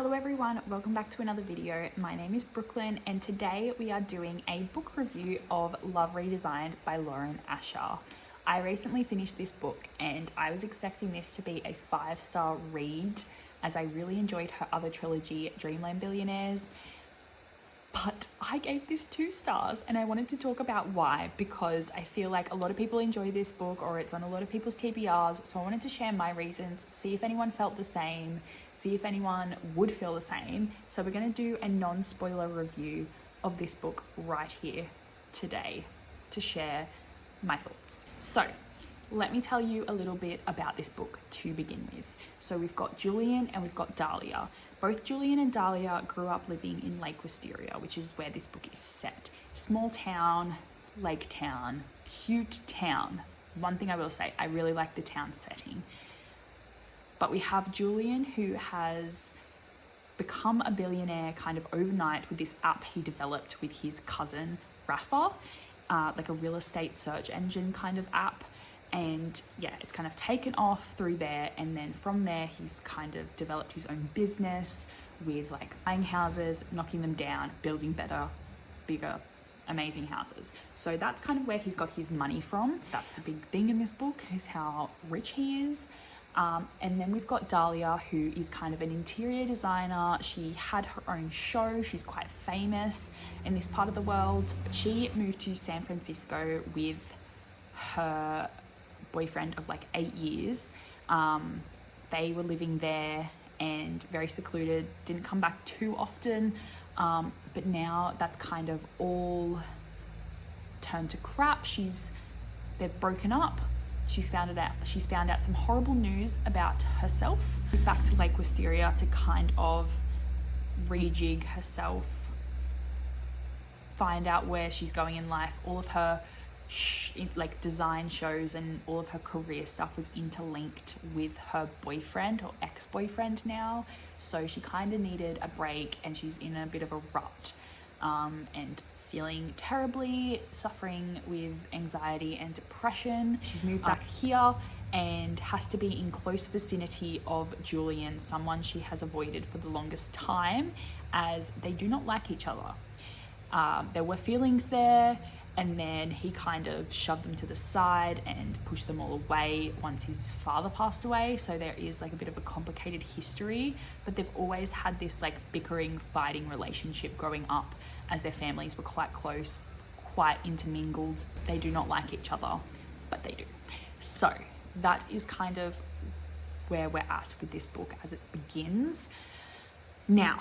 Hello everyone, welcome back to another video. My name is Brooklyn and today we are doing a book review of Love Redesigned by Lauren Asher. I recently finished this book and I was expecting this to be a 5-star read as I really enjoyed her other trilogy, Dreamland Billionaires, but I gave this 2 stars and I wanted to talk about why, because I feel like a lot of people enjoy this book or it's on a lot of people's TBRs, so I wanted to share my reasons, see if anyone felt the same, see if anyone would feel the same. So we're going to do a non-spoiler review of this book right here today to share my thoughts. So let me tell you a little bit about this book to begin with. So we've got Julian and we've got Dahlia. Both Julian and Dahlia grew up living in Lake Wisteria, which is where this book is set. Small town, lake town, cute town. One thing I will say, I really like the town setting. But we have Julian, who has become a billionaire kind of overnight with this app he developed with his cousin Rafa, like a real estate search engine kind of app. And yeah, it's kind of taken off through there. And then from there, he's kind of developed his own business with like buying houses, knocking them down, building better, bigger, amazing houses. So that's kind of where he's got his money from. So that's a big thing in this book, is how rich he is. And then we've got Dahlia, who is kind of an interior designer. She had her own show. She's quite famous in this part of the world. She moved to San Francisco with her boyfriend of like 8 years. They were living there and very secluded, didn't come back too often. But now that's kind of all turned to crap. They've broken up. She's found out some horrible news about herself. Back to Lake Wisteria to kind of rejig herself, find out where she's going in life. All of her like design shows and all of her career stuff was interlinked with her boyfriend or ex-boyfriend now. So she kind of needed a break and she's in a bit of a rut and feeling terribly, suffering with anxiety and depression. She's moved back here and has to be in close vicinity of Julian, someone she has avoided for the longest time as they do not like each other. There were feelings there, and then he kind of shoved them to the side and pushed them all away once his father passed away. So there is like a bit of a complicated history, but they've always had this like bickering, fighting relationship growing up, as their families were quite close, quite intermingled. They do not like each other, but they do. So that is kind of where we're at with this book as it begins. Now,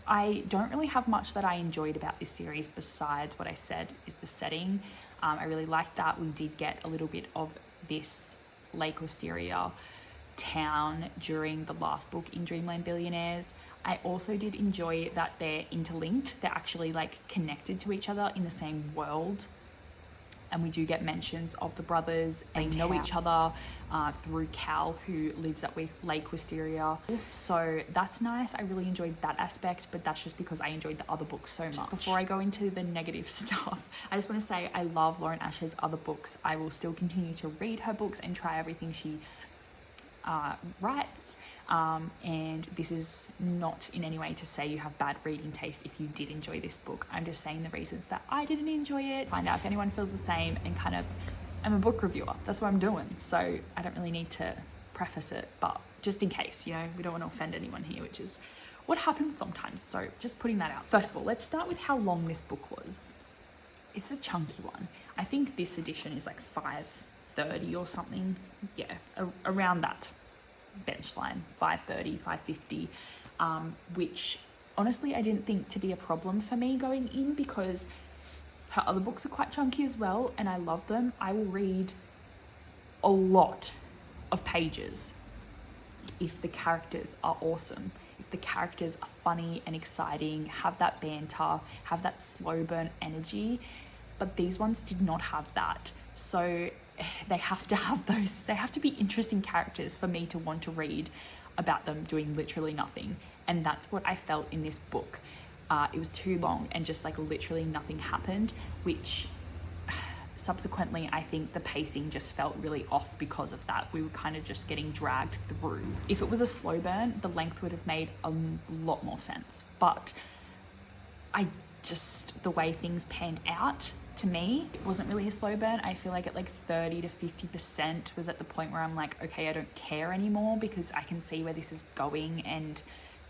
I don't really have much that I enjoyed about this series besides what I said is the setting. I really liked that we did get a little bit of this Lake Wisteria town during the last book in Dreamland Billionaires. I also did enjoy that they're interlinked. They're actually like connected to each other in the same world. And we do get mentions of the brothers. They know each other through Cal, who lives at Lake Wisteria. So that's nice. I really enjoyed that aspect, but that's just because I enjoyed the other books so much. Before I go into the negative stuff, I just want to say I love Lauren Asher's other books. I will still continue to read her books and try everything she writes. And this is not in any way to say you have bad reading taste if you did enjoy this book. I'm just saying the reasons that I didn't enjoy it. Find out if anyone feels the same, and kind of, I'm a book reviewer. That's what I'm doing. So I don't really need to preface it, but just in case, you know, we don't want to offend anyone here, which is what happens sometimes. So just putting that out. First of all, let's start with how long this book was. It's a chunky one. I think this edition is like 530 or something. Yeah, around that bench line, 530, 550, which honestly I didn't think to be a problem for me going in, because her other books are quite chunky as well and I love them. I will read a lot of pages if the characters are awesome, if the characters are funny and exciting, have that banter, have that slow burn energy. But these ones did not have that. So they have to have those, they have to be interesting characters for me to want to read about them doing literally nothing. And that's what I felt in this book. It was too long and just like literally nothing happened, which subsequently, I think the pacing just felt really off because of that. We were kind of just getting dragged through. If it was a slow burn, the length would have made a lot more sense. But the way things panned out, to me, it wasn't really a slow burn. I feel like at like 30 to 50% was at the point where I'm like, okay, I don't care anymore because I can see where this is going, and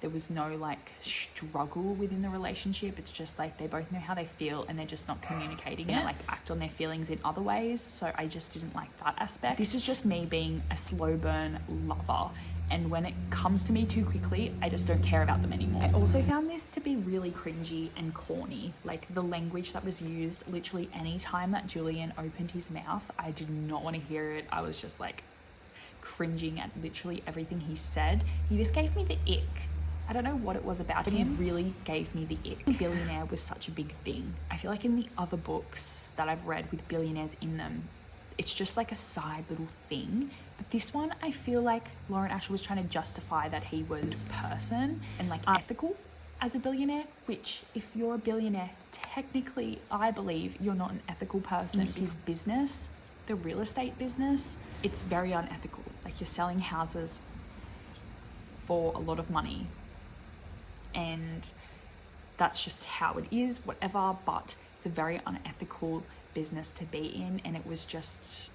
there was no like struggle within the relationship. It's just like they both know how they feel and they're just not communicating it, like act on their feelings in other ways. So I just didn't like that aspect. This is just me being a slow burn lover. And when it comes to me too quickly, I just don't care about them anymore. I also found this to be really cringy and corny. Like the language that was used, literally any time that Julian opened his mouth, I did not want to hear it. I was just like cringing at literally everything he said. He just gave me the ick. I don't know what it was about him. He really gave me the ick. Billionaire was such a big thing. I feel like in the other books that I've read with billionaires in them, it's just like a side little thing. But this one, I feel like Lauren Asher was trying to justify that he was a person and like ethical as a billionaire, which if you're a billionaire, technically I believe you're not an ethical person. His business, the real estate business, it's very unethical. Like you're selling houses for a lot of money, and that's just how it is, whatever, but it's a very unethical business to be in. And it was just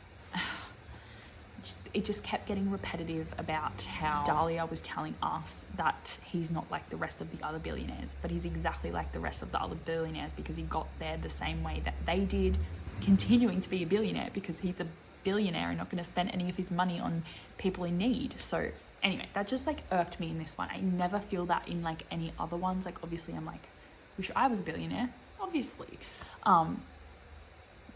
it just kept getting repetitive about how Dahlia was telling us that he's not like the rest of the other billionaires, but he's exactly like the rest of the other billionaires because he got there the same way that they did, continuing to be a billionaire because he's a billionaire and not going to spend any of his money on people in need. So anyway, that just like irked me in this one. I never feel that in like any other ones. Like obviously I'm like, wish I was a billionaire, obviously.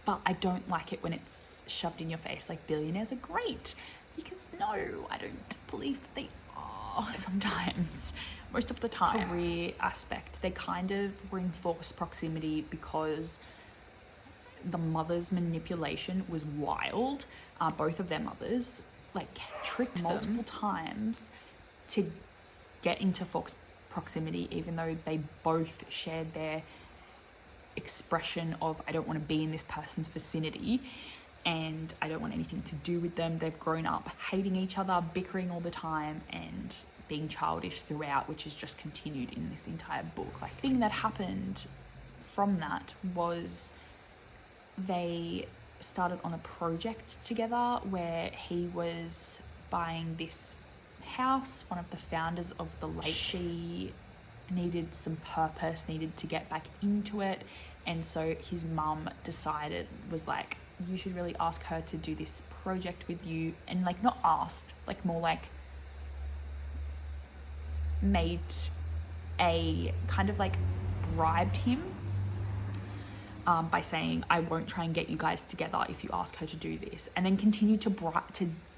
But I don't like it when it's shoved in your face like billionaires are great, because no, I don't believe that they are sometimes. Most of the time. Career aspect, they kind of were in forced proximity because the mother's manipulation was wild. Both of their mothers like tricked multiple times to get into forced proximity, even though they both shared their expression of I don't want to be in this person's vicinity and I don't want anything to do with them. They've grown up hating each other, bickering all the time, and being childish throughout, which is just continued in this entire book. Like, the thing that happened from that was they started on a project together where he was buying this house. One of the founders of the lake, she needed some purpose, needed to get back into it, and so his mum decided, was like, you should really ask her to do this project with you. And like, not asked, like more like made a kind of like bribed him by saying, I won't try and get you guys together if you ask her to do this, and then continue to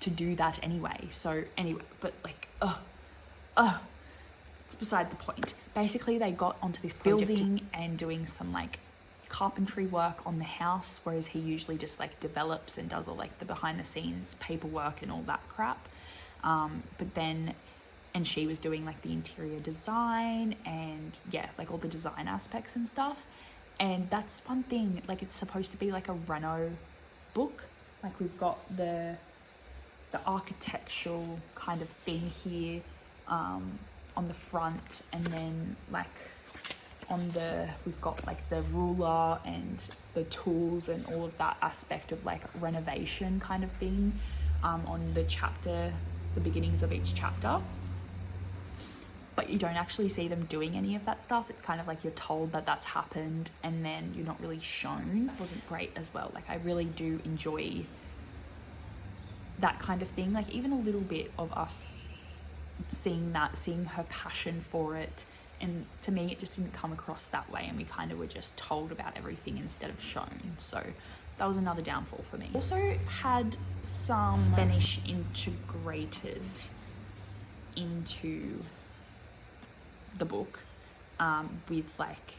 do that anyway. So anyway, but like it's beside the point. Basically they got onto this building and doing some like carpentry work on the house, whereas he usually just like develops and does all like the behind the scenes paperwork and all that crap. But then, and she was doing like the interior design and yeah, like all the design aspects and stuff. And that's one thing, like it's supposed to be like a reno book. Like we've got the architectural kind of thing here on the front, and then like we've got like the ruler and the tools and all of that aspect of like renovation kind of thing on the beginnings of each chapter. But you don't actually see them doing any of that stuff. It's kind of like you're told that that's happened and then you're not really shown. It wasn't great as well. Like I really do enjoy that kind of thing. Like even a little bit of us seeing her passion for it. And to me, it just didn't come across that way. And we kind of were just told about everything instead of shown. So that was another downfall for me. Also had some Spanish integrated into the book with like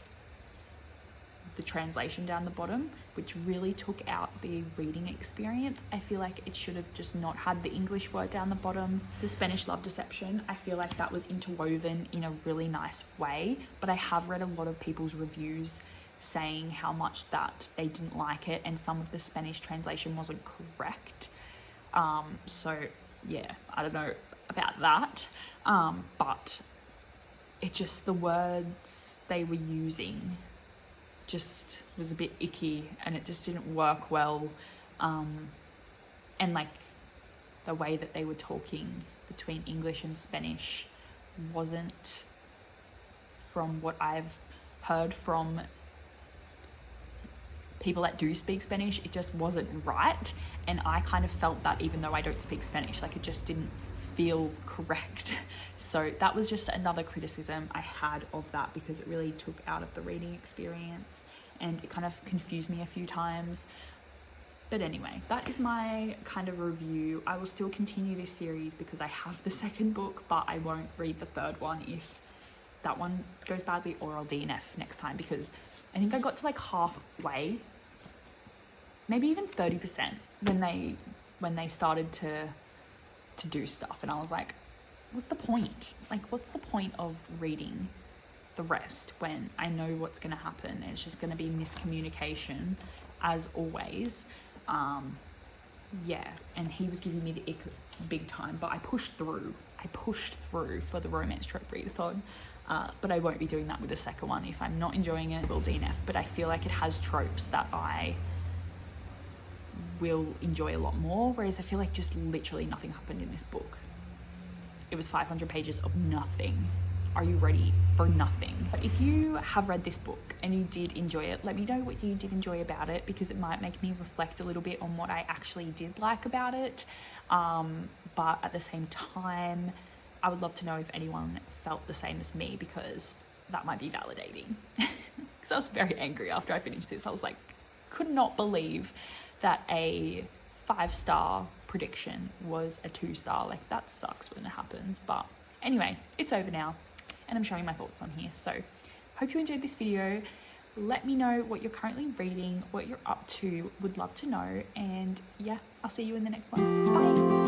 the translation down the bottom, which really took out the reading experience. I feel like it should have just not had the English word down the bottom. The Spanish love deception, I feel like that was interwoven in a really nice way, but I have read a lot of people's reviews saying how much that they didn't like it, and some of the Spanish translation wasn't correct. So yeah, I don't know about that, but it just, the words they were using just was a bit icky, and it just didn't work well, and like the way that they were talking between English and Spanish wasn't, from what I've heard from people that do speak Spanish, it just wasn't right. And I kind of felt that even though I don't speak Spanish, like it just didn't feel correct. So that was just another criticism I had of that, because it really took out of the reading experience and it kind of confused me a few times. But anyway, that is my kind of review. I will still continue this series because I have the second book, but I won't read the third one if that one goes badly, or I'll DNF next time, because I think I got to like halfway, maybe even 30% when they started to do stuff, and I was like, what's the point? Like, what's the point of reading the rest when I know what's going to happen, and it's just going to be miscommunication as always. Yeah, and he was giving me the ick big time, but I pushed through for the romance trope readathon. But I won't be doing that with the second one. If I'm not enjoying it, I will DNF. But I feel like it has tropes that I will enjoy a lot more, whereas I feel like just literally nothing happened in this book. It was 500 pages of nothing. Are you ready for nothing? But if you have read this book and you did enjoy it, let me know what you did enjoy about it, because it might make me reflect a little bit on what I actually did like about it. But at the same time, I would love to know if anyone felt the same as me, because that might be validating. Because I was very angry after I finished this. I was like, could not believe that a 5-star prediction was a 2-star. Like, that sucks when it happens. But anyway, it's over now, and I'm showing my thoughts on here. So hope you enjoyed this video. Let me know what you're currently reading, what you're up to. Would love to know. And yeah, I'll see you in the next one. Bye.